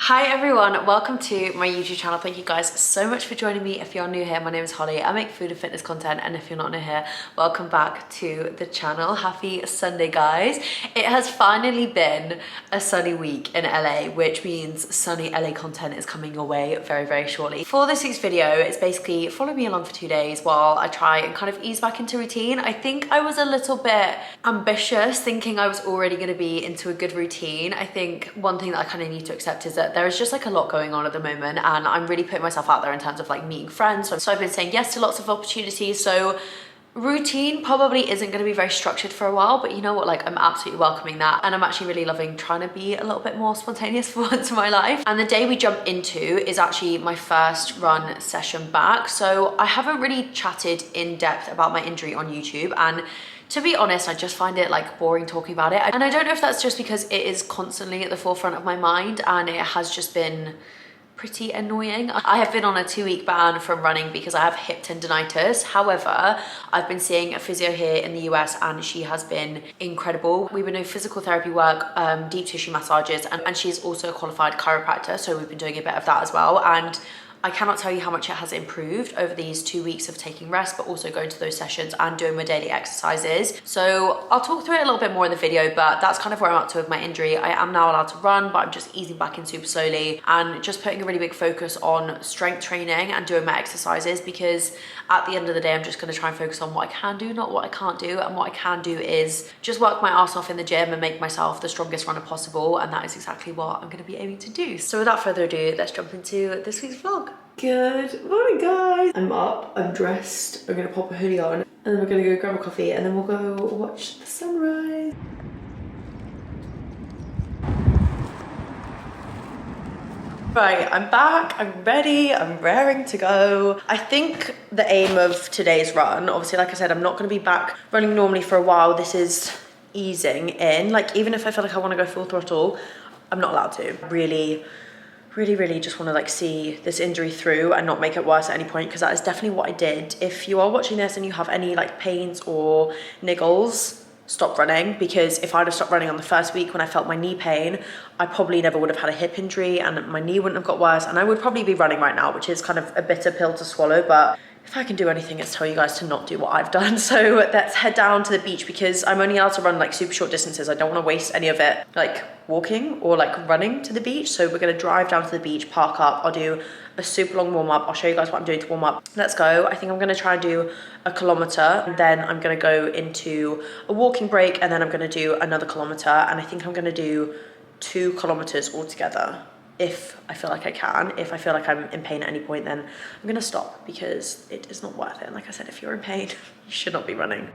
Hi everyone, welcome to my YouTube channel. Thank you guys so much for joining me. If you're new here, my name is Holly. I make food and fitness content, and if you're not new here, welcome back to the channel. Happy Sunday, guys. It has finally been a sunny week in LA, which means sunny LA content is coming your way very, very shortly. For this week's video, it's basically follow me along for 2 days while I try and kind of ease back into routine. I think I was a little bit ambitious thinking I was already going to be into a good routine. I think one thing that I kind of need to accept is that there is just like a lot going on at the moment, and I'm really putting myself out there in terms of like meeting friends. So I've been saying yes to lots of opportunities. So routine probably isn't going to be very structured for a while, but you know what, like I'm absolutely welcoming that, and I'm actually really loving trying to be a little bit more spontaneous for once in my life. And the day we jump into is actually my first run session back. So I haven't really chatted in depth about my injury on YouTube, and to be honest, I just find it like boring talking about it. And I don't know if that's just because it is constantly at the forefront of my mind and it has just been pretty annoying. I have been on a 2-week ban from running because I have hip tendonitis. However, I've been seeing a physio here in the US and she has been incredible. We've been doing physical therapy work, deep tissue massages, and she's also a qualified chiropractor. So we've been doing a bit of that as well. And I cannot tell you how much it has improved over these 2 weeks of taking rest, but also going to those sessions and doing my daily exercises. So I'll talk through it a little bit more in the video, but that's kind of where I'm up to with my injury. I am now allowed to run, but I'm just easing back in super slowly and just putting a really big focus on strength training and doing my exercises, because at the end of the day, I'm just going to try and focus on what I can do, not what I can't do. And what I can do is just work my ass off in the gym and make myself the strongest runner possible. And that is exactly what I'm going to be aiming to do. So without further ado, let's jump into this week's vlog. Good morning, guys. I'm up, I'm dressed, I'm gonna pop a hoodie on, and then we're gonna go grab a coffee, and then we'll go watch the sunrise. Right, I'm back, I'm ready, I'm raring to go. I think the aim of today's run, obviously, like I said, I'm not gonna be back running normally for a while. This is easing in. Like, even if I feel like I wanna go full throttle, I'm not allowed to. Really just want to like see this injury through and not make it worse at any point, because that is definitely what I did. If you are watching this and you have any like pains or niggles, stop running, because if I'd have stopped running on the first week when I felt my knee pain, I probably never would have had a hip injury and my knee wouldn't have got worse, and I would probably be running right now, which is kind of a bitter pill to swallow. But if I can do anything, it's tell you guys to not do what I've done. So let's head down to the beach, because I'm only allowed to run like super short distances. I don't want to waste any of it like walking or like running to the beach. So we're going to drive down to the beach, park up. I'll do a super long warm up. I'll show you guys what I'm doing to warm up. Let's go. I think I'm going to try and do a kilometer, and then I'm going to go into a walking break, and then I'm going to do another kilometer. And I think I'm going to do 2 kilometers altogether, if I feel like I can. If I feel like I'm in pain at any point, then I'm gonna stop, because it is not worth it. And like I said, if you're in pain, you should not be running.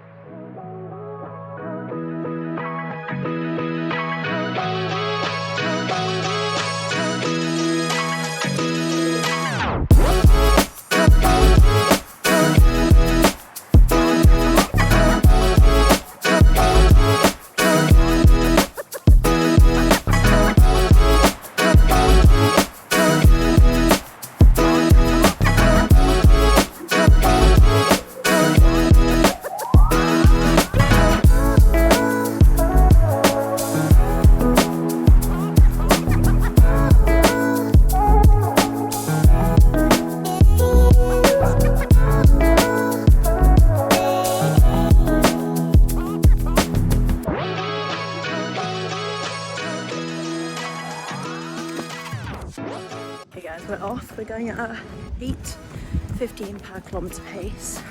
Okay guys, we're off. We're going at 8:15 per kilometer pace.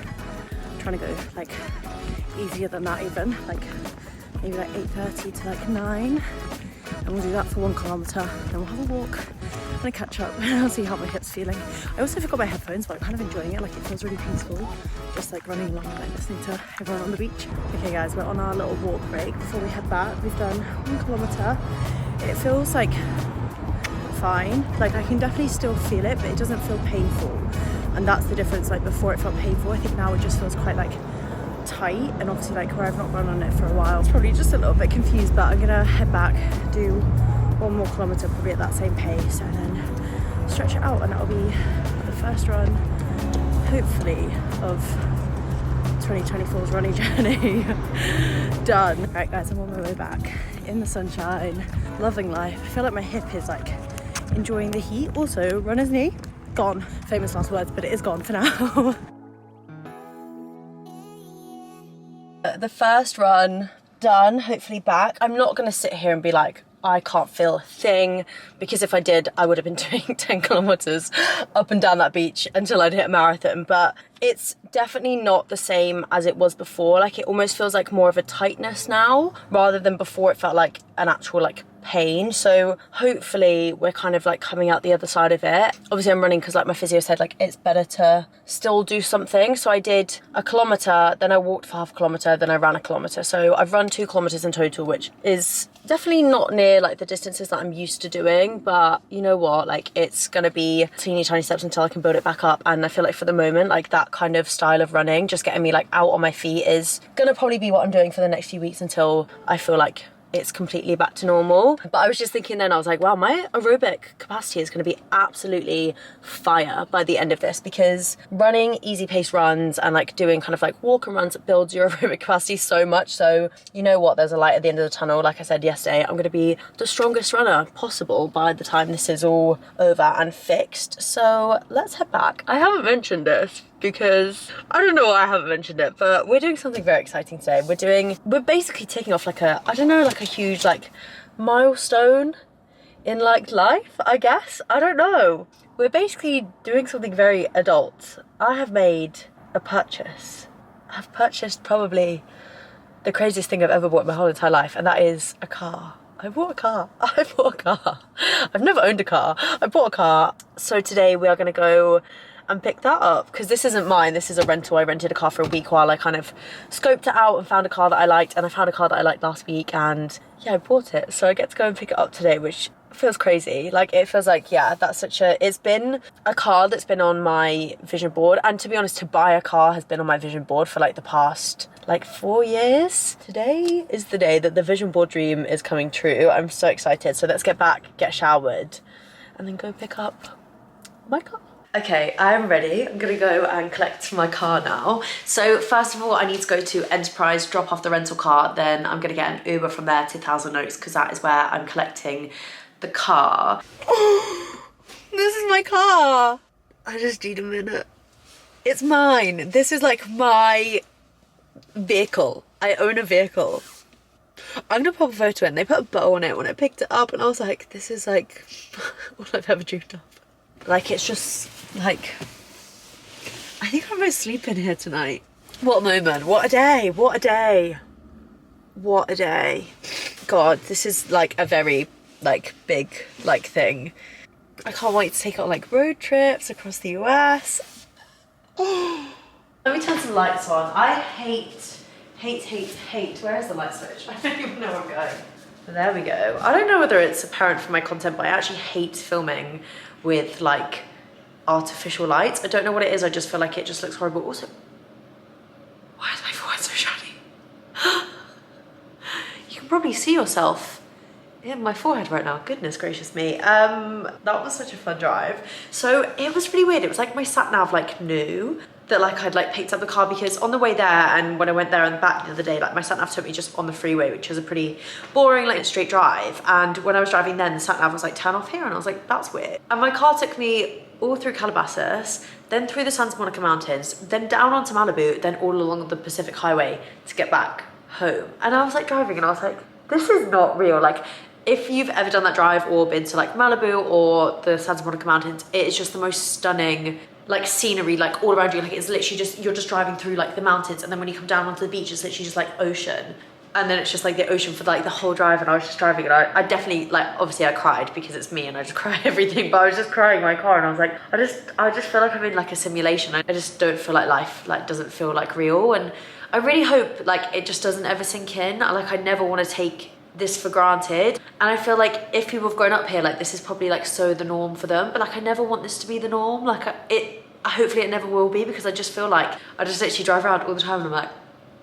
I'm trying to go like easier than that, even like maybe like 8:30 to like 9, and we'll do that for 1 kilometer. Then we'll have a walk and a catch up, and I'll see how my hip's feeling. I also forgot my headphones, but I'm kind of enjoying it. Like, it feels really peaceful, just like running along and like listening to everyone on the beach. Okay guys, we're on our little walk break before we head back. We've done 1 kilometer. It feels like fine. Like, I can definitely still feel it, but it doesn't feel painful, and that's the difference. Like, before it felt painful, I think now it just feels quite like tight, and obviously like where I've not run on it for a while, it's probably just a little bit confused. But I'm gonna head back, do 1 more kilometer probably at that same pace, and then stretch it out, and that'll be the first run hopefully of 2024's running journey done. Right guys, I'm on my way back in the sunshine, loving life. I feel like my hip is like enjoying the heat. Also, runner's knee, gone. Famous last words, but it is gone for now. The first run done, hopefully back. I'm not gonna sit here and be like, I can't feel a thing, because if I did, I would have been doing 10 kilometers up and down that beach until I'd hit a marathon. But it's definitely not the same as it was before. Like, it almost feels like more of a tightness now, rather than before it felt like an actual like pain. So hopefully we're kind of like coming out the other side of it. Obviously I'm running because like my physio said like it's better to still do something. So I did a kilometer, then I walked for half a kilometer, then I ran a kilometer. So I've run 2 kilometers in total, which is definitely not near like the distances that I'm used to doing, but you know what, like it's gonna be teeny tiny steps until I can build it back up. And I feel like for the moment, like that kind of style of running, just getting me like out on my feet, is gonna probably be what I'm doing for the next few weeks until I feel like it's completely back to normal. But I was just thinking then, I was like, wow, my aerobic capacity is going to be absolutely fire by the end of this, because running easy pace runs and like doing kind of like walk and runs builds your aerobic capacity so much. So you know what, there's a light at the end of the tunnel. Like I said yesterday, I'm going to be the strongest runner possible by the time this is all over and fixed. So let's head back. I haven't mentioned this because I don't know why I haven't mentioned it, but we're doing something very exciting today. We're basically taking off like a, I don't know, like a huge like milestone in like life, I guess. I don't know. We're basically doing something very adult. I have made a purchase. I've purchased probably the craziest thing I've ever bought in my whole entire life, and that is a car. I bought a car. I've never owned a car. I bought a car. So today we are gonna go and pick that up, because this isn't mine, this is a rental. I rented a car for a week while I kind of scoped it out and found a car that I liked, and I found a car that I liked last week, and yeah, I bought it. So I get to go and pick it up today, which feels crazy. Like, it feels like, yeah, that's such a, it's been a car that's been on my vision board, and to be honest, to buy a car has been on my vision board for like the past like 4 years. Today is the day that the vision board dream is coming true. I'm so excited. So let's get back, get showered, and then go pick up my car. Okay, I'm ready. I'm gonna go and collect my car now. So first of all, I need to go to Enterprise, drop off the rental car, then I'm gonna get an Uber from there to Thousand Oaks, because that is where I'm collecting the car. This is my car. I just need a minute. It's mine. This is like my vehicle. I own a vehicle. I'm gonna pop a photo in. They put a bow on it when I picked it up, and I was like, this is like all I've ever dreamed of. Like, it's just like, I think I might sleep in here tonight. What a moment, what a day, what a day. What a day. God, this is like a very like big like thing. I can't wait to take it on like road trips across the US. Let me turn some lights on. I hate, where is the light switch? I don't even know where I'm going. But there we go. I don't know whether it's apparent from my content, but I actually hate filming with like artificial lights. I don't know what it is, I just feel like it just looks horrible. Also, why is my forehead so shiny? You can probably see yourself in my forehead right now. Goodness gracious me. That was such a fun drive. So it was really weird. It was like my sat nav like knew that like I'd like picked up the car, because on the way there and when I went there and back the other day, like my sat nav took me just on the freeway, which is a pretty boring like straight drive, and when I was driving then the sat nav was like turn off here, and I was like, that's weird. And my car took me all through Calabasas, then through the Santa Monica Mountains, then down onto Malibu, then all along the Pacific Highway to get back home. And I was like driving and I was like, this is not real. Like, if you've ever done that drive or been to like Malibu or the Santa Monica Mountains, it is just the most stunning like scenery, like all around you. Like, it's literally just, you're just driving through like the mountains, and then when you come down onto the beach, it's literally just like ocean, and then it's just like the ocean for like the whole drive. And I was just driving, and I definitely, like, obviously I cried because it's me and I just cry everything, but I was just crying in my car, and I was like, I just feel like I'm in like a simulation. I just don't feel like life like doesn't feel like real, and I really hope like it just doesn't ever sink in. Like, I never want to take this for granted, and I feel like if people have grown up here, like this is probably like so the norm for them, but like I never want this to be the norm. Like, hopefully it never will be, because I just feel like I just literally drive around all the time and I'm like,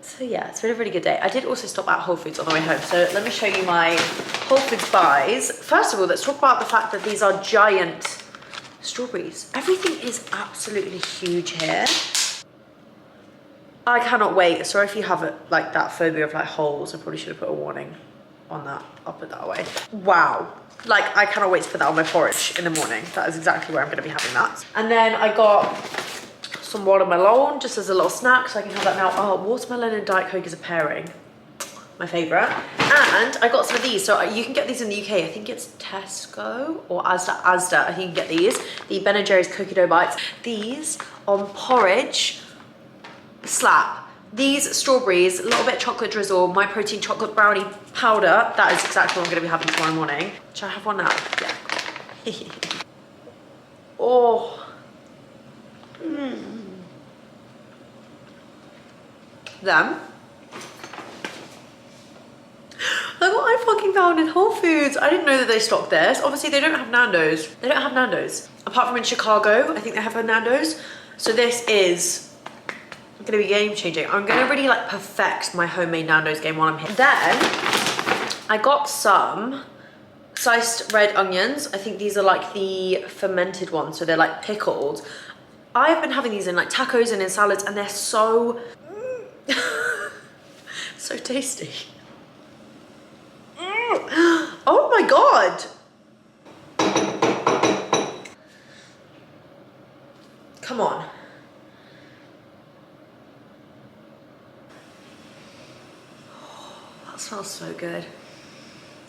so yeah, it's been a really good day. I did also stop at Whole Foods on the way home, so let me show you my Whole Foods buys. First of all, let's talk about the fact that these are giant strawberries. Everything is absolutely huge here. I cannot wait. Sorry if you have like that phobia of like holes. I probably should have put a warning on that. I'll put that away. Wow. Like, I cannot wait to put that on my porridge in the morning. That is exactly where I'm gonna be having that. And then I got some watermelon just as a little snack, so I can have that now. Oh, watermelon and Diet Coke is a pairing. My favorite. And I got some of these. So you can get these in the UK. I think it's Tesco or Asda. I think you can get these. The Ben & Jerry's cookie dough bites. These on porridge, slap. These strawberries, a little bit of chocolate drizzle, my protein chocolate brownie powder. That is exactly what I'm gonna be having tomorrow morning. Should I have one now? Yeah. Oh. Them. Look what I fucking found in Whole Foods. I didn't know that they stocked this. Obviously they don't have Nando's. They don't have Nando's. Apart from in Chicago, I think they have a Nando's. So this is gonna be game changing. I'm gonna really like perfect my homemade Nando's game while I'm here. Then I got some sliced red onions. I think these are like the fermented ones. So they're like pickled. I've been having these in like tacos and in salads and they're so, so tasty. Oh my God. Come on. That smells so good.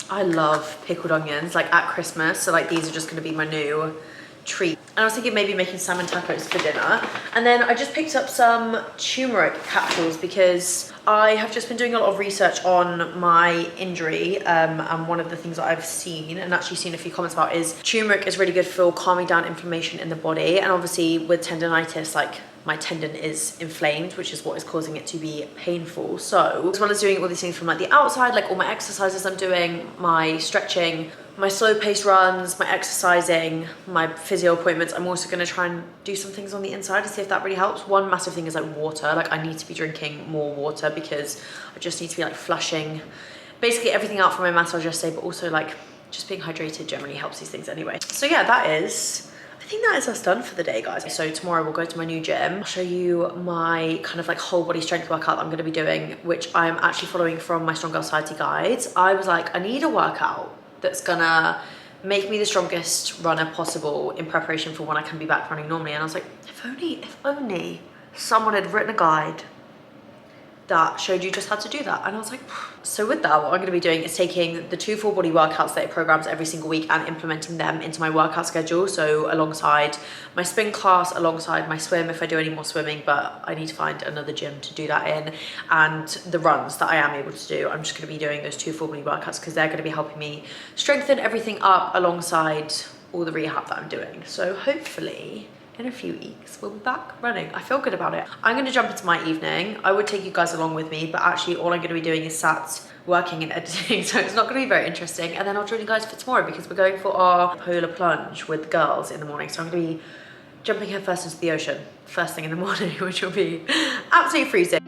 I love pickled onions, like at Christmas. So like these are just gonna be my new treat. And I was thinking maybe making salmon tacos for dinner. And then I just picked up some turmeric capsules because I have just been doing a lot of research on my injury. And one of the things that I've seen and actually seen a few comments about is turmeric is really good for calming down inflammation in the body. And obviously with tendonitis, like my tendon is inflamed, which is what is causing it to be painful. So as well as doing all these things from like the outside, like all my exercises I'm doing, my stretching, my slow paced runs, my exercising, my physio appointments, I'm also gonna try and do some things on the inside to see if that really helps. One massive thing is like water. Like I need to be drinking more water because I just need to be like flushing basically everything out from my massage yesterday, but also like just being hydrated generally helps these things anyway. So yeah, I think that is us done for the day, guys. So tomorrow we'll go to my new gym. I'll show you my kind of like whole body strength workout that I'm gonna be doing, which I'm actually following from my Strong Girl Society guides. I was like, I need a workout that's gonna make me the strongest runner possible in preparation for when I can be back running normally. And I was like, if only someone had written a guide that showed you just how to do that. And I was like, so with that, what I'm gonna be doing is taking the 2 full body workouts that it programs every single week and implementing them into my workout schedule. So alongside my spin class, alongside my swim, if I do any more swimming, but I need to find another gym to do that in, and the runs that I am able to do. I'm just gonna be doing those 2 full body workouts because they're gonna be helping me strengthen everything up alongside all the rehab that I'm doing. So hopefully, in a few weeks we'll be back running. I feel good about it. I'm gonna jump into my evening. I would take you guys along with me, but actually all I'm gonna be doing is sat working and editing, so it's not gonna be very interesting. And then I'll join you guys for tomorrow because we're going for our polar plunge with the girls in the morning. So I'm gonna be jumping head first into the ocean first thing in the morning, which will be absolutely freezing.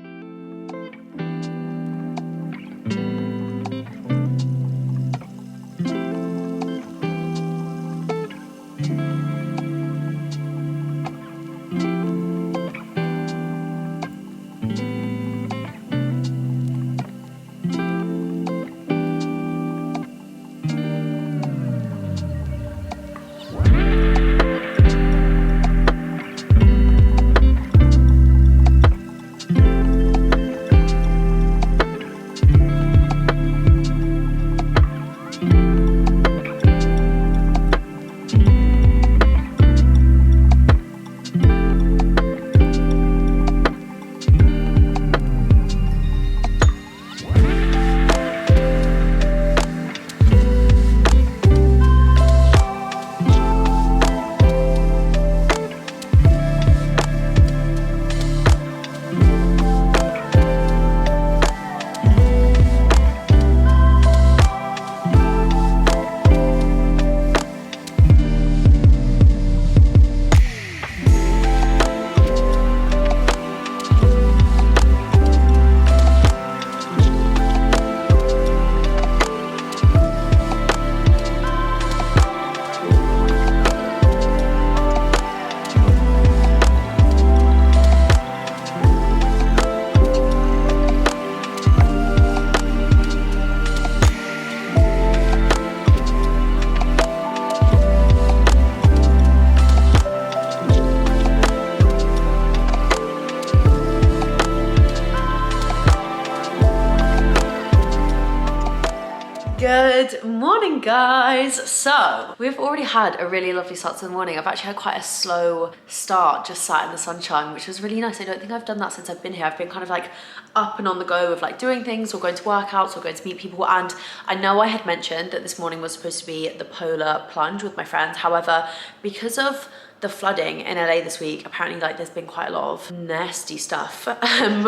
Good morning, guys. So we've already had a really lovely start to the morning. I've actually had quite a slow start, just sat in the sunshine, which was really nice. I don't think I've done that since I've been here. I've been kind of like up and on the go of like doing things or going to workouts or going to meet people. And I know I had mentioned that this morning was supposed to be the polar plunge with my friends. However, because of the flooding in LA this week, apparently like there's been quite a lot of nasty stuff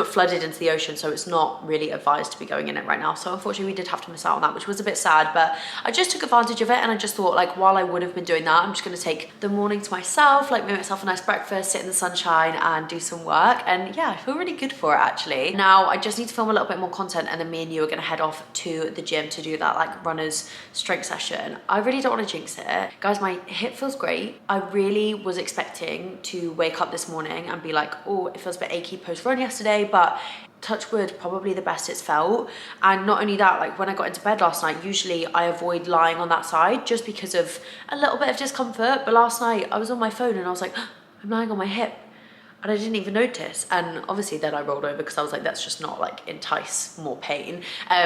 flooded into the ocean, so it's not really advised to be going in it right now. So unfortunately we did have to miss out on that, which was a bit sad, but I just took advantage of it. And I just thought, like, while I would have been doing that, I'm just going to take the morning to myself, like make myself a nice breakfast, sit in the sunshine and do some work. And yeah, I feel really good for it actually. Now I just need to film a little bit more content, and then me and you are going to head off to the gym to do that like runner's strength session. I really don't want to jinx it, guys. My hip feels great. I really was expecting to wake up this morning and be like, oh, it feels a bit achy post run yesterday, but touch wood, probably the best it's felt. And not only that, like when I got into bed last night, usually I avoid lying on that side just because of a little bit of discomfort, but last night I was on my phone and I was like, I'm lying on my hip, and I didn't even notice. And obviously then I rolled over because I was like, that's just not like entice more pain.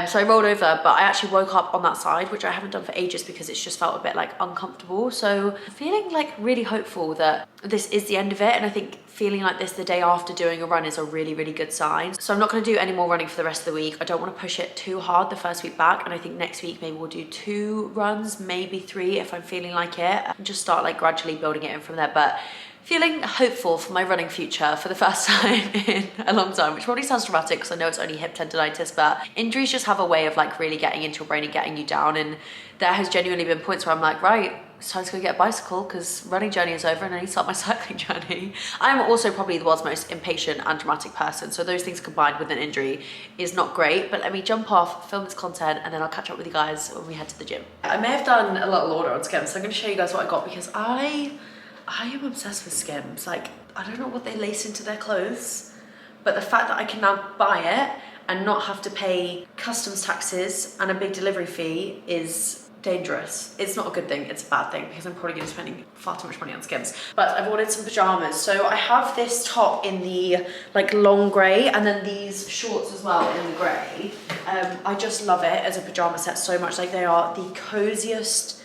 So I rolled over, but I actually woke up on that side, which I haven't done for ages because it's just felt a bit like uncomfortable. So I'm feeling like really hopeful that this is the end of it. And I think feeling like this the day after doing a run is a really, really good sign. So I'm not going to do any more running for the rest of the week. I don't want to push it too hard the first week back. And I think next week maybe we'll do 2 runs, maybe 3 if I'm feeling like it, and just start like gradually building it in from there. But feeling hopeful for my running future for the first time in a long time, which probably sounds dramatic because I know it's only hip tendonitis, but injuries just have a way of like really getting into your brain and getting you down. And there has genuinely been points where I'm like, right, it's time to go get a bicycle because running journey is over and I need to start my cycling journey. I'm also probably the world's most impatient and dramatic person, so those things combined with an injury is not great. But let me jump off, film this content, and then I'll catch up with you guys when we head to the gym. I may have done a little order on Skims, so I'm going to show you guys what I got because I am obsessed with Skims. Like, I don't know what they lace into their clothes, but the fact that I can now buy it and not have to pay customs taxes and a big delivery fee is dangerous. It's not a good thing, it's a bad thing because I'm probably going to be spending far too much money on Skims. But I've ordered some pajamas. So I have this top in the like long grey and then these shorts as well in the grey. I just love it as a pajama set so much. Like, they are the coziest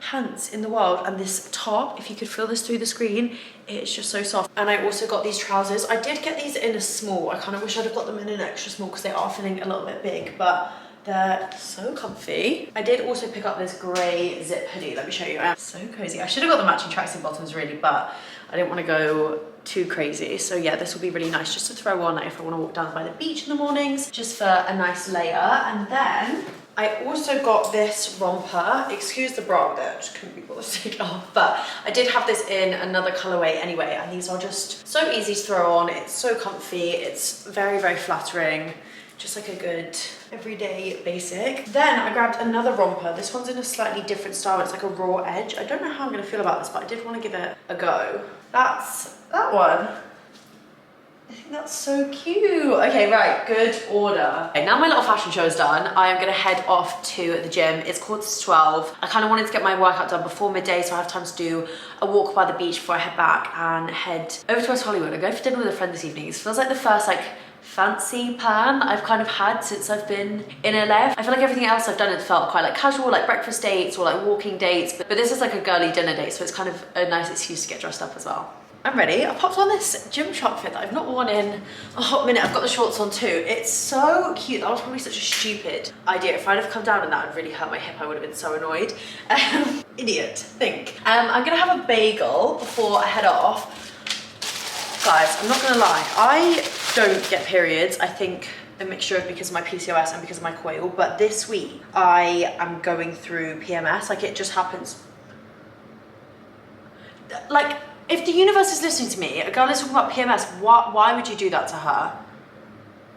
pants in the world, and this top, if you could feel this through the screen, it's just so soft. And I also got these trousers. I did get these in a small. I kind of wish I'd have got them in an extra small because they are feeling a little bit big, but they're so comfy. I did also pick up this grey zip hoodie. Let me show you. So cozy. I should have got the matching tracksuit bottoms really, but I didn't want to go too crazy. So yeah, this will be really nice just to throw on if I want to walk down by the beach in the mornings, just for a nice layer. And then I also got this romper. Excuse the bra there, I just couldn't be bothered to take it off. But I did have this in another colorway anyway, and these are just so easy to throw on. It's so comfy, it's very, very flattering. Just like a good everyday basic. Then I grabbed another romper. This one's in a slightly different style. It's like a raw edge. I don't know how I'm gonna feel about this, but I did want to give it a go. That's that one. I think that's so cute. Okay, right, good order. Okay, now my little fashion show is done, I am gonna head off to the gym. It's 11:45. I kind of wanted to get my workout done before midday so I have time to do a walk by the beach before I head back and head over to West Hollywood. I'm going for dinner with a friend this evening. It feels like the first like fancy plan I've kind of had since I've been in LA. I feel like everything else I've done has felt quite like casual, like breakfast dates or like walking dates, but this is like a girly dinner date, so it's kind of a nice excuse to get dressed up as well. I'm ready. I popped on this gym shop fit that I've not worn in a hot minute. I've got the shorts on too. It's so cute. That was probably such a stupid idea. If I'd have come down and that would really hurt my hip, I would have been so annoyed. Idiot, think. I'm gonna have a bagel before I head off. Guys, I'm not gonna lie, I don't get periods. I think a mixture of because of my PCOS and because of my coil, but this week I am going through PMS. Like, it just happens. Like, if the universe is listening to me, a girl is talking about PMS, why would you do that to her?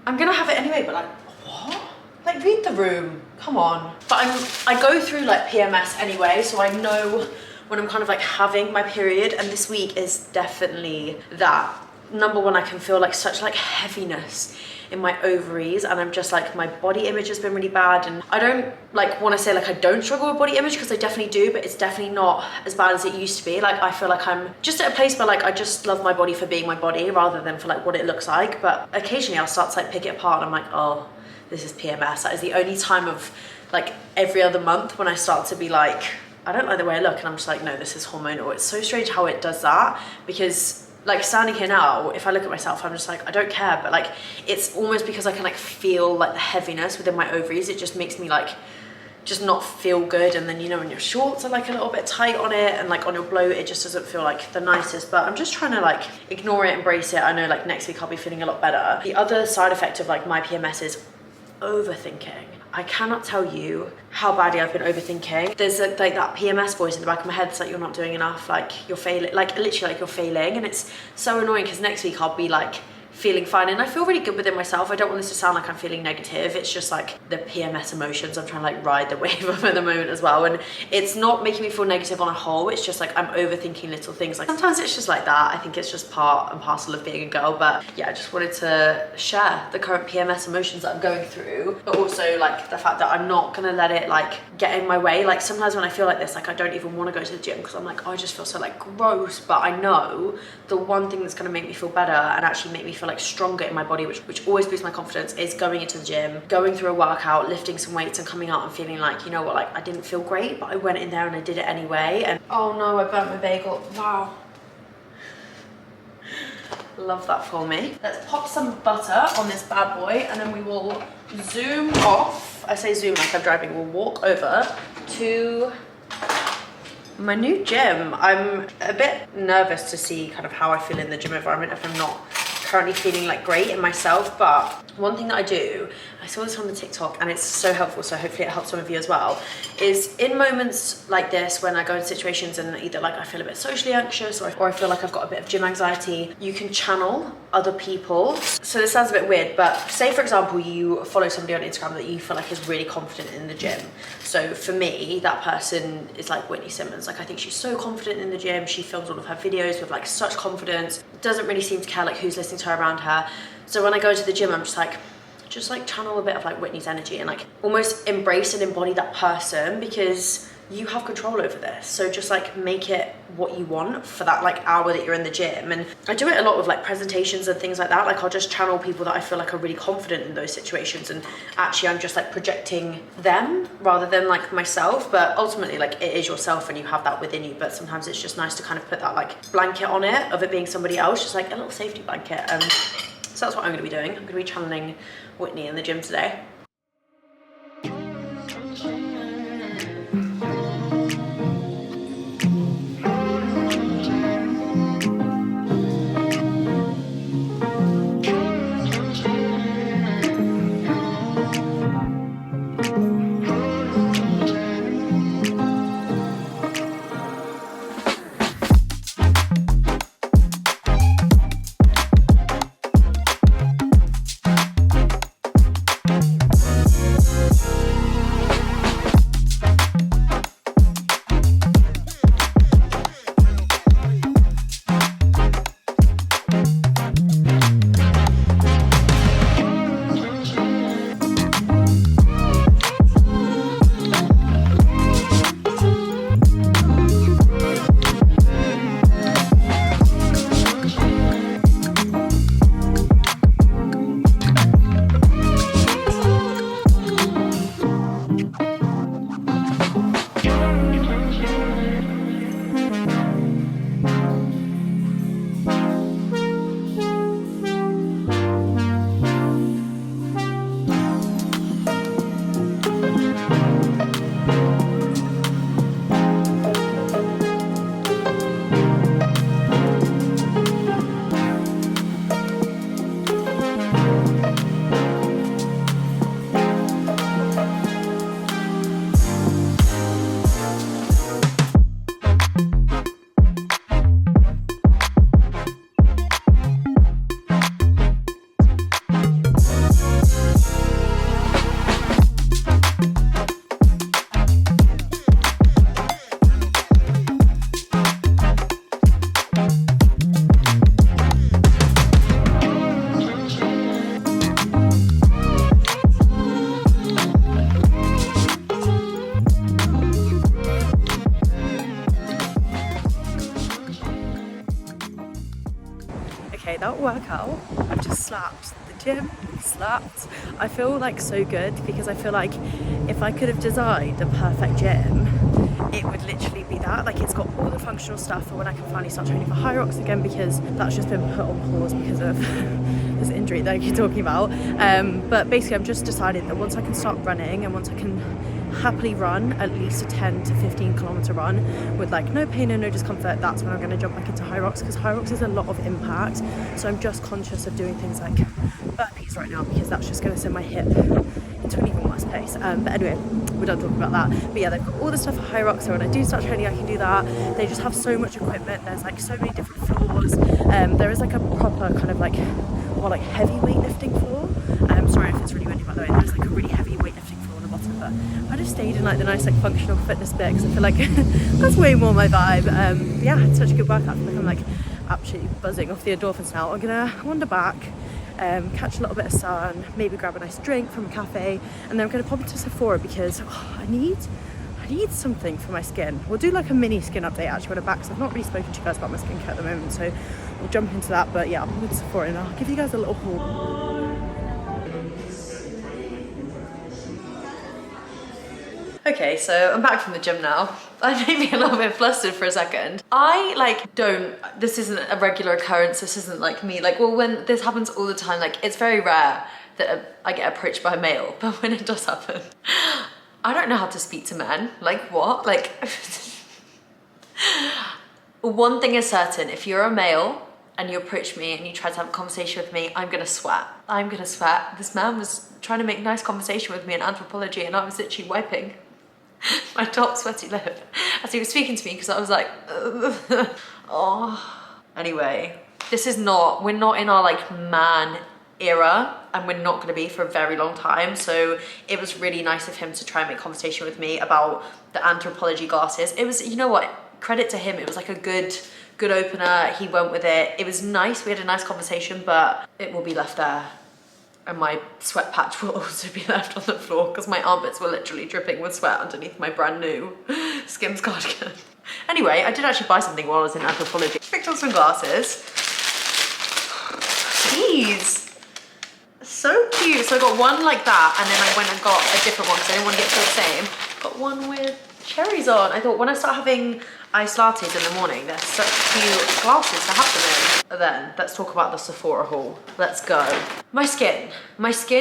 I'm gonna have it anyway, but like, what? Like, read the room, come on. But I go through like PMS anyway, so I know when I'm kind of like having my period, and this week is definitely that. Number one, I can feel like such like heaviness in my ovaries, and I'm just like, my body image has been really bad, and I don't like want to say like I don't struggle with body image, because I definitely do, but it's definitely not as bad as it used to be. Like, I feel like I'm just at a place where like I just love my body for being my body rather than for like what it looks like. But occasionally I'll start to like pick it apart and I'm like, oh, this is PMS. That is the only time of like every other month when I start to be like, I don't like the way I look, and I'm just like, no, this is hormonal. It's so strange how it does that, because like standing here now, if I look at myself, I'm just like, I don't care, but like it's almost because I can like feel like the heaviness within my ovaries. It just makes me like just not feel good. And then, you know, when your shorts are like a little bit tight on it and like on your bloat, it just doesn't feel like the nicest. But I'm just trying to like ignore it, embrace it. I know like next week I'll be feeling a lot better. The other side effect of like my PMS is overthinking. I cannot tell you how badly I've been overthinking. There's like that PMS voice in the back of my head that's like, you're not doing enough, like you're failing, like literally like you're failing. And it's so annoying because next week I'll be like feeling fine, and I feel really good within myself. I don't want this to sound like I'm feeling negative. It's just like the PMS emotions I'm trying to like ride the wave of at the moment as well. And it's not making me feel negative on a whole. It's just like I'm overthinking little things. Like sometimes it's just like that. I think it's just part and parcel of being a girl. But yeah, I just wanted to share the current PMS emotions that I'm going through, but also like the fact that I'm not gonna let it like get in my way. Like sometimes when I feel like this, like I don't even want to go to the gym because I'm like, oh, I just feel so like gross. But I know the one thing that's gonna make me feel better and actually make me feel like stronger in my body, which always boosts my confidence, is going into the gym, going through a workout, lifting some weights, and coming out and feeling like, you know what, like I didn't feel great, but I went in there and I did it anyway. And oh no, I burnt my bagel. Wow. Love that for me. Let's pop some butter on this bad boy, and then we will zoom off. I say zoom like I'm driving. We'll walk over to my new gym. I'm a bit nervous to see kind of how I feel in the gym environment if I'm not currently feeling like great in myself. But one thing that I do, I saw this on the TikTok and it's so helpful, so hopefully it helps some of you as well, is in moments like this when I go in situations and either like I feel a bit socially anxious or I feel like I've got a bit of gym anxiety, you can channel other people. So this sounds a bit weird, but say for example you follow somebody on Instagram that you feel like is really confident in the gym. So for me, that person is like Whitney Simmons. Like I think she's so confident in the gym. She films all of her videos with like such confidence, doesn't really seem to care like who's listening to her around her. So when I go to the gym, I'm just like channel a bit of like Whitney's energy and like almost embrace and embody that person, because you have control over this. So just like make it what you want for that like hour that you're in the gym. And I do it a lot with like presentations and things like that. Like I'll just channel people that I feel like are really confident in those situations, and actually I'm just like projecting them rather than like myself. But ultimately like it is yourself and you have that within you, but sometimes it's just nice to kind of put that like blanket on it of it being somebody else, just like a little safety blanket. So that's what I'm going to be doing. I'm going to be channeling Whitney in the gym today. workout. I've just slapped the gym, slapped. I feel like so good because I feel like if I could have designed a perfect gym, it would literally be that. Like, it's got all the functional stuff for when I can finally start training for high rocks again, because that's just been put on pause because of this injury that I keep talking about. But basically I've just decided that once I can start running and once I can happily run at least a 10 to 15 kilometer run with like no pain and no discomfort, that's when I'm going to jump back into high rocks, because high rocks is a lot of impact. So I'm just conscious of doing things like burpees right now, because that's just going to send my hip into an even worse place. But anyway, we're done talking about that. But yeah, they've got all the stuff for high rocks, so when I do start training I can do that. They just have so much equipment. There's like so many different floors. There is like a proper kind of like more like heavy weightlifting floor. Sorry if it's really windy by the way. There's like a really heavy weightlifting floor on the bottom, but I just stayed in like the nice like functional fitness bit because I feel like that's way more my vibe. Yeah, I had such a good workout. I feel like I'm like absolutely buzzing off the endorphins now. I'm gonna wander back, catch a little bit of sun, maybe grab a nice drink from a cafe, and then I'm gonna pop into Sephora because I need something for my skin. We'll do like a mini skin update actually when I'm back, because I've not really spoken to you guys about my skincare at the moment, so we'll jump into that. But yeah, I'll pop into Sephora and I'll give you guys a little haul. Okay, so I'm back from the gym now. I made me a little bit flustered for a second. This isn't a regular occurrence, this isn't like me. Like, well, when this happens all the time, like it's very rare that I get approached by a male, but when it does happen, I don't know how to speak to men. Like what? Like, one thing is certain, if you're a male and you approach me and you try to have a conversation with me, I'm gonna sweat. I'm gonna sweat. This man was trying to make nice conversation with me in anthropology and I was literally wiping my top sweaty lip as he was speaking to me because I was like, oh. Anyway, we're not in our like man era, and we're not going to be for a very long time, so it was really nice of him to try and make conversation with me about the anthropology glasses. It was, you know what, credit to him, it was like a good opener. He went with it. It was nice, we had a nice conversation, but it will be left there. And my sweat patch will also be left on the floor because my armpits were literally dripping with sweat underneath my brand new Skims cardigan. Anyway, I did actually buy something while I was in anthropology. Picked up some glasses. These, so cute. So I got one like that, and then I went and got a different one because I didn't want to get the same. Got one with cherries on. I thought when I start having iced lattes in the morning, they're such cute glasses to have them in. Then let's talk about the Sephora haul. Let's go. My skin,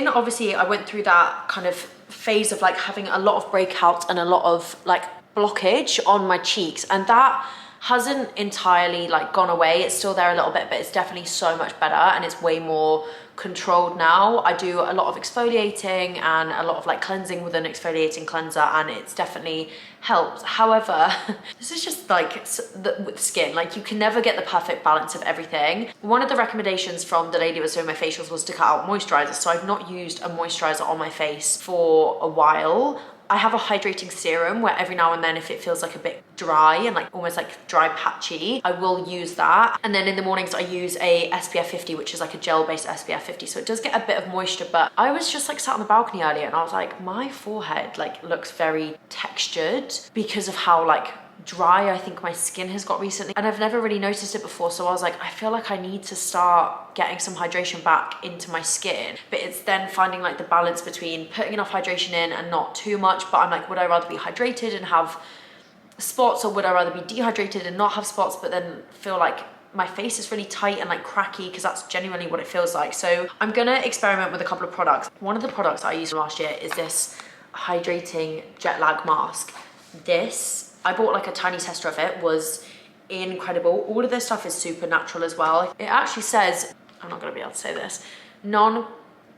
obviously I went through that kind of phase of like having a lot of breakouts and a lot of like blockage on my cheeks, and that hasn't entirely like gone away. It's still there a little bit, but it's definitely so much better and it's way more controlled now. I do a lot of exfoliating and a lot of like cleansing with an exfoliating cleanser, and it's definitely helped. However, this is just like with skin, like you can never get the perfect balance of everything. One of the recommendations from the lady who was doing my facials was to cut out moisturizer, so I've not used a moisturizer on my face for a while. I have a hydrating serum where every now and then if it feels like a bit dry and like almost like dry patchy, I will use that. And then in the mornings I use a SPF 50, which is like a gel based SPF 50, so it does get a bit of moisture. But I was just like sat on the balcony earlier and I was like, my forehead like looks very textured because of how like dry I think my skin has got recently, and I've never really noticed it before. So I was like, I feel like I need to start getting some hydration back into my skin. But it's then finding like the balance between putting enough hydration in and not too much. But I'm like, would I rather be hydrated and have spots, or would I rather be dehydrated and not have spots but then feel like my face is really tight and like cracky, because that's genuinely what it feels like. So I'm gonna experiment with a couple of products. One of the products I used last year is this hydrating jet lag mask. This, I bought like a tiny tester of it, was incredible. All of this stuff is super natural as well. It actually says, I'm not gonna be able to say this,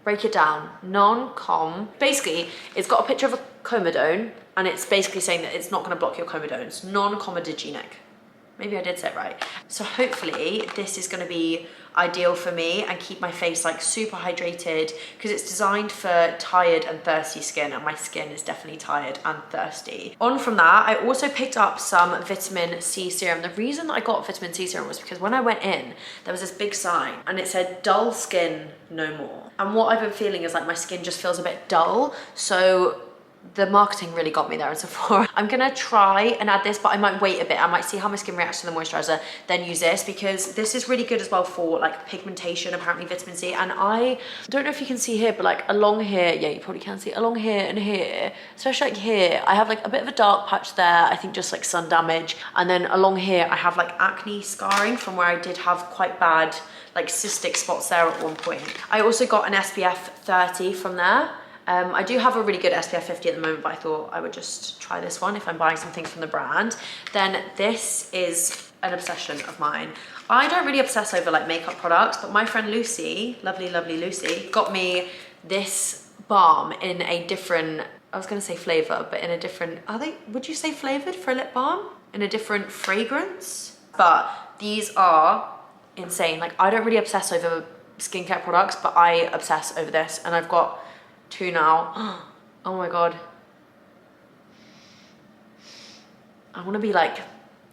break it down, non-com. Basically, it's got a picture of a comedone and it's basically saying that it's not gonna block your comedones. Non-comedogenic. Maybe I did say it right. So hopefully this is gonna be ideal for me and keep my face like super hydrated, because it's designed for tired and thirsty skin, and my skin is definitely tired and thirsty. On from that, I also picked up some vitamin C serum. The reason that I got vitamin C serum was because when I went in, there was this big sign and it said dull skin no more. And what I've been feeling is like my skin just feels a bit dull. So the marketing really got me there in Sephora. I'm gonna try and add this, but I might wait a bit. I might see how my skin reacts to the moisturizer, then use this, because this is really good as well for like pigmentation, apparently vitamin C. And I don't know if you can see here, but like along here, yeah, you probably can see along here and here, especially like here, I have like a bit of a dark patch there, I think just like sun damage. And then along here, I have like acne scarring from where I did have quite bad like cystic spots there at one point. I also got an SPF 30 from there. I do have a really good SPF 50 at the moment, but I thought I would just try this one if I'm buying something from the brand. Then this is an obsession of mine. I don't really obsess over like makeup products, but my friend Lucy, lovely, lovely Lucy, got me this balm in a different, I was gonna say flavor, but in a different, would you say flavored for a lip balm? In a different fragrance? But these are insane. Like, I don't really obsess over skincare products, but I obsess over this, and I've got 2 now. Oh my god. I want to be like,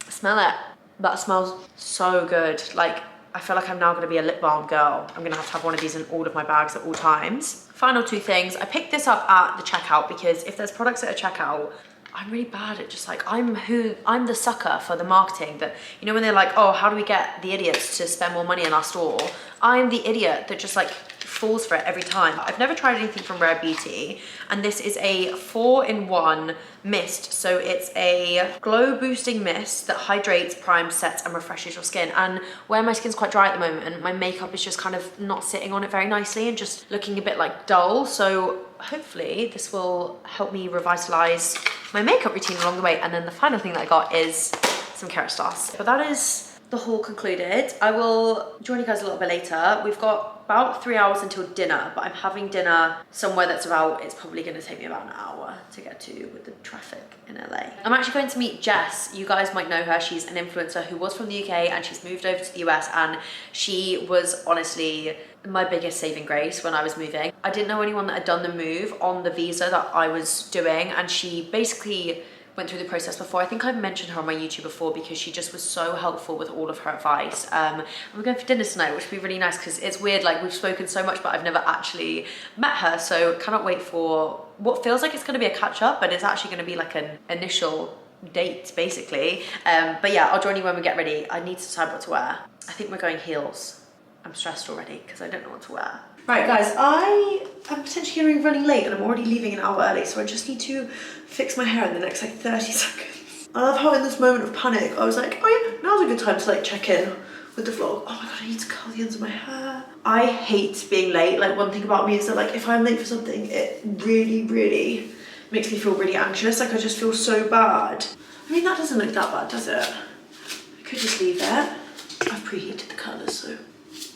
smell it. That smells so good. Like, I feel like I'm now going to be a lip balm girl. I'm going to have one of these in all of my bags at all times. Final 2 things. I picked this up at the checkout because if there's products at a checkout, I'm really bad at just like, I'm the sucker for the marketing that, you know, when they're like, oh, how do we get the idiots to spend more money in our store? I'm the idiot that just like falls for it every time. I've never tried anything from Rare Beauty, and this is a 4-in-1 mist. So it's a glow boosting mist that hydrates, primes, sets and refreshes your skin. And where my skin's quite dry at the moment and my makeup is just kind of not sitting on it very nicely and just looking a bit like dull, so hopefully this will help me revitalize my makeup routine along the way. And then the final thing that I got is some Kerastase. But that is the haul concluded. I will join you guys a little bit later. We've got about 3 hours until dinner, but I'm having dinner somewhere that's it's probably gonna take me about an hour to get to with the traffic in LA. I'm actually going to meet Jess. You guys might know her. She's an influencer who was from the UK and she's moved over to the US, and she was honestly my biggest saving grace when I was moving. I didn't know anyone that had done the move on the visa that I was doing, and she basically went through the process before. I think I've mentioned her on my YouTube before because she just was so helpful with all of her advice. We're going for dinner tonight, which would be really nice because it's weird, like we've spoken so much but I've never actually met her, so cannot wait for what feels like it's going to be a catch up, but it's actually going to be like an initial date basically. But yeah, I'll join you when we get ready. I need to decide what to wear. I think we're going heels. I'm stressed already because I don't know what to wear. Right guys, I am potentially going to be running late and I'm already leaving an hour early, so I just need to fix my hair in the next like 30 seconds. I love how in this moment of panic, I was like, oh yeah, now's a good time to like check in with the vlog. Oh my god, I need to curl the ends of my hair. I hate being late. Like, one thing about me is that like if I'm late for something, it really, really makes me feel really anxious. Like I just feel so bad. I mean, that doesn't look that bad, does it? I could just leave it. I've preheated the colours, so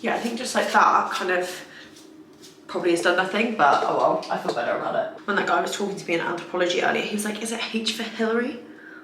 yeah, I think just like that kind of probably has done nothing, but oh well, I feel better about it. When that guy was talking to me in anthropology earlier, he was like, is it H for Hillary?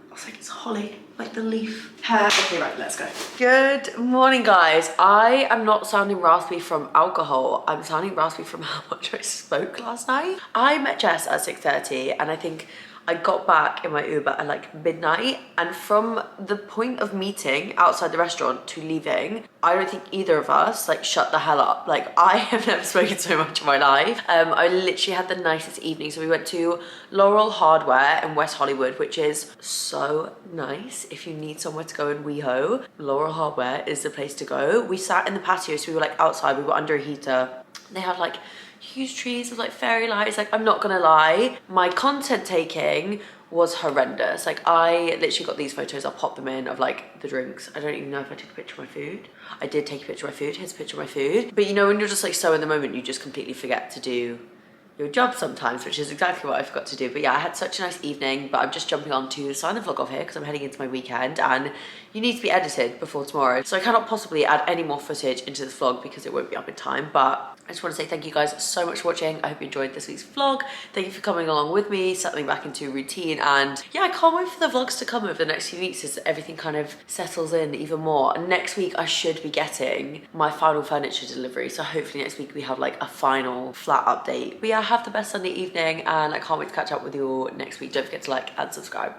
I was like, it's holly, like the leaf. Okay, right, let's go. Good morning, guys. I am not sounding raspy from alcohol. I'm sounding raspy from how much I spoke last night. I met Jess at 6:30 and I think I got back in my Uber at like midnight, and from the point of meeting outside the restaurant to leaving, I don't think either of us like shut the hell up. Like, I have never spoken so much in my life. I literally had the nicest evening. So we went to Laurel Hardware in West Hollywood, which is so nice. If you need somewhere to go in WeHo, Laurel Hardware is the place to go. We sat in the patio, so we were like outside, we were under a heater. They had like huge trees with like fairy lights. Like, I'm not gonna lie, my content taking was horrendous. Like, I literally got these photos, I'll pop them in, of like the drinks. I don't even know if I took a picture of my food. I did take a picture of my food. Here's a picture of my food. But you know, when you're just like so in the moment, you just completely forget to do your job sometimes, which is exactly what I forgot to do. But yeah, I had such a nice evening, but I'm just jumping on to sign the vlog off here because I'm heading into my weekend and you need to be edited before tomorrow. So I cannot possibly add any more footage into this vlog because it won't be up in time. But I just want to say thank you guys so much for watching. I hope you enjoyed this week's vlog. Thank you for coming along with me, settling back into routine. And yeah, I can't wait for the vlogs to come over the next few weeks as everything kind of settles in even more. And next week I should be getting my final furniture delivery. So hopefully next week we have like a final flat update. But yeah, have the best Sunday evening and I can't wait to catch up with you all next week. Don't forget to like and subscribe.